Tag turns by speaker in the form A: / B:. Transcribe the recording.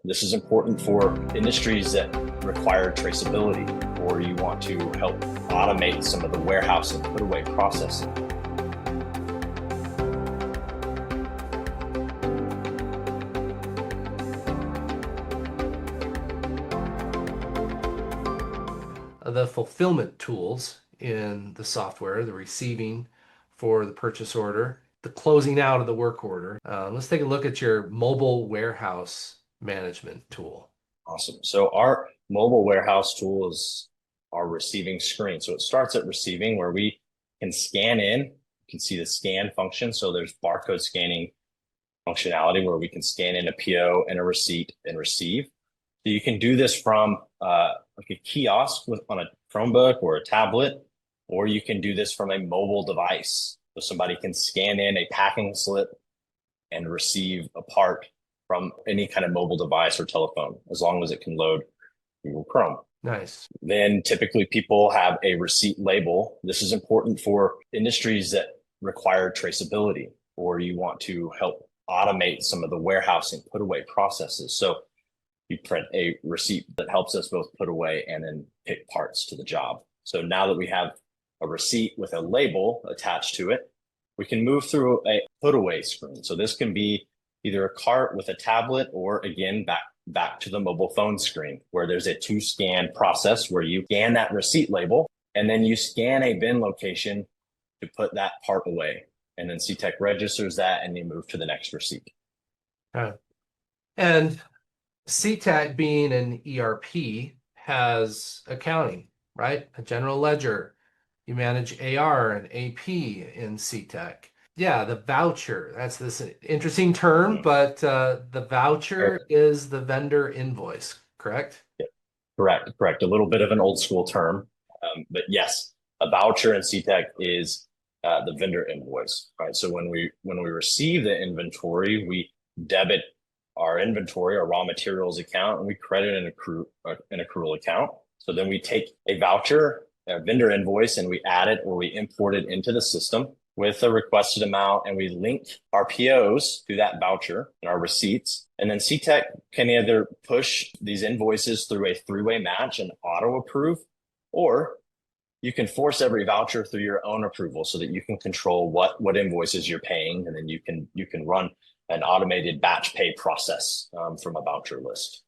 A: This is important for industries that require traceability, or you want to help automate some of the warehouse and put away processing.
B: The fulfillment tools in the software, the receiving for the purchase order, the closing out of the work order. Let's take a look at your mobile warehouse management tool.
A: Awesome. So our mobile warehouse tool is our receiving screen. So it starts at receiving, where we can scan in. You can see the scan function. So there's barcode scanning functionality where we can scan in a PO and a receipt and receive. So you can do this from like a kiosk on a Chromebook or a tablet, or you can do this from a mobile device. So somebody can scan in a packing slip and receive a part from any kind of mobile device or telephone, as long as it can load Google Chrome.
B: Nice.
A: Then typically people have a receipt label. This is important for industries that require traceability, or you want to help automate some of the warehousing put away processes. So you print a receipt that helps us both put away and then pick parts to the job. So now that we have a receipt with a label attached to it, we can move through a put away screen. So this can be either a cart with a tablet, or again, back to the mobile phone screen, where there's a 2-scan process where you scan that receipt label and then you scan a bin location to put that part away. And then Cetec registers that and you move to the next receipt.
B: And Cetec, being an ERP, has accounting, right? A general ledger. You manage AR and AP in Cetec. Yeah, the voucher. That's this interesting term, but the voucher is the vendor invoice, correct?
A: Yeah, correct. A little bit of an old school term, but yes, a voucher in Cetec is the vendor invoice, right? So when we receive the inventory, we debit our inventory, our raw materials account, and we credit an accrual account. So then we take a voucher, a vendor invoice, and we add it, or we import it into the system with a requested amount, and we link our POs to that voucher and our receipts. And then Cetec can either push these invoices through a 3-way match and auto approve, or you can force every voucher through your own approval so that you can control what invoices you're paying, and then you can run an automated batch pay process from a voucher list.